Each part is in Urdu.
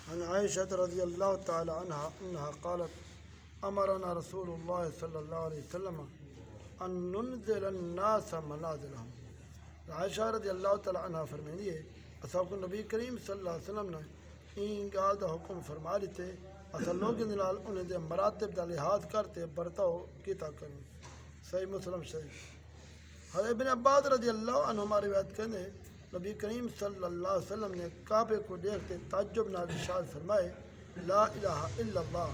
عن عائشة رضي الله تعالى عنها أنها قالت أمرنا رسول الله صلى الله عليه وسلم أن ننزل الناس منازلهم. عائشہ رضی اللہ تعالیٰ عنہ فرمائیے اصحاب کو نبی کریم صلی اللہ علیہ وسلم نے این گال دا حکم فرما دیتے اصل لوگ نلال انہیں دے مراتب دا لحاظ کرتے برتاؤ کیتا کریں. صحیح مسلم شریف. حضرت ابن عباس رضی اللہ عنہ ہماری روایت کرنے نبی کریم صلی اللہ علیہ وسلم نے کعبے کو دیکھتے تعجب نال ارشاد فرمائے لا الہ الا اللہ.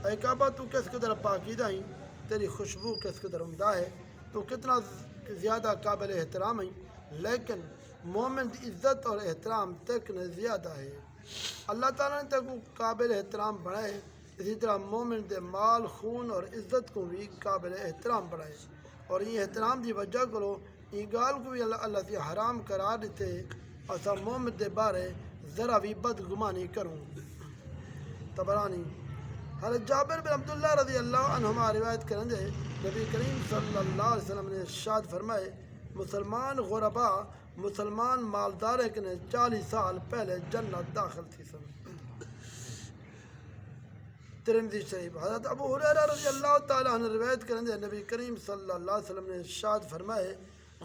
اے کعبہ تو کس قدر پاکیزہ ہیں، تیری خوشبو کس قدر عمدہ ہے، تو کتنا زیادہ قابل احترام ہے، لیکن مومن کی عزت اور احترام تک نے زیادہ ہے. اللہ تعالیٰ نے تک قابل احترام بنائے، اسی طرح مومن دے مال خون اور عزت کو بھی قابل احترام بنائے. اور یہ احترام دی وجہ کرو یہ گال کو بھی اللہ سے حرام قرار دیتے اسا مومن دے بارے ذرا بھی بدگمانی کروں. طبرانی. حضرت جابر بن عبداللہ رضی اللہ عنہما روایت کریں نبی کریم صلی اللہ علیہ وسلم نے ارشاد فرمائے مسلمان غربا مسلمان مالدار کے نے 40 سال پہلے جنت داخل تھی سن. ترمذی شریف. حضرت ابو ہریرہ رضی اللہ تعالیٰ عنہ روایت کریں نبی کریم صلی اللہ علیہ وسلم نے ارشاد فرمائے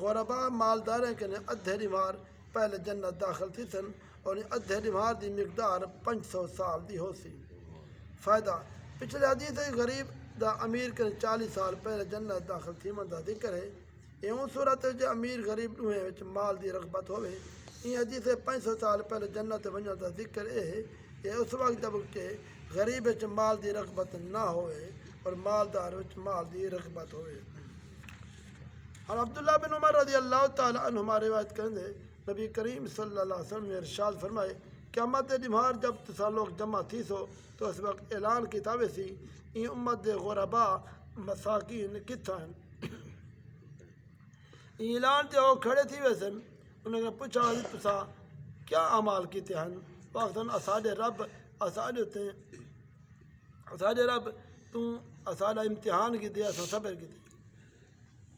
غربا مالدار کے نے ادھے دیوار پہلے جنت داخل تھی سن اور ادھے دیوار دی مقدار 500 سال دی ہو سی. فائدہ پچھلے حدیث ہے غریب دا امیر کے 40 سال پہلے جنت داخل تھی من دا ذکر ہے. ایوں صورت ہے جو امیر غریب نوہیں وچ مال دی رغبت ہوئے. یہ حدیث 500 سال پہلے جنت ونجن دا ذکر ہے یہ اس وقت جب کہ غریب وچ مال دی رغبت نہ ہوئے اور مالدار وچ مال دی رغبت ہوئے. اور عبداللہ بن عمر رضی اللہ تعالیٰ عنہما روایت کریں نبی کریم صلی اللہ علیہ وسلم نے ارشاد فرمائے قیامت دیمار جب تسا لوگ جمع تھی سو تو اس وقت اعلان کتابے سی این امت دے غربا مساکین کتھا ہیں. اعلان تے وہ کھڑے تھی ویسن انہوں نے پوچھا تسا کیا اعمال کیتے ہیں وقتاً اساڈے رب اساڈے ہوتے ہیں اساڈے رب تو اساڈا امتحان کی دیا سو صبر کی دیا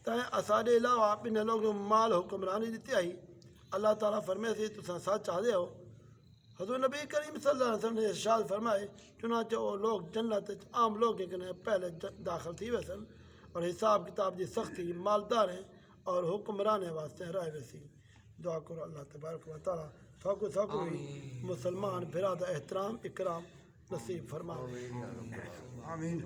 تائیں اساڈے علاوہ اپنے لوگ مال حکمرانی دیتی آئی. اللہ تعالیٰ فرمائے سی تسا سچ چاہتے ہو. حضور نبی کریم صلی اللہ علیہ وسلم نے ارشاد فرمائے چنانچہ وہ لوگ جنت عام لوگ پہلے داخل تھی ویسن اور حساب کتاب دی سختی مالدار ہیں اور حکمرانے واسطے رائے ویسی. دعا کرو اللہ تبارک و تعالیٰ تھاکو مسلمان برادہ احترام اکرام نصیب فرما. آمین.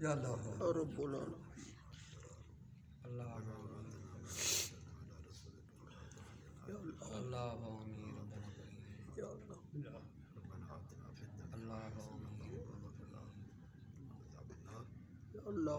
یا اللہ رب العالمین. اللہ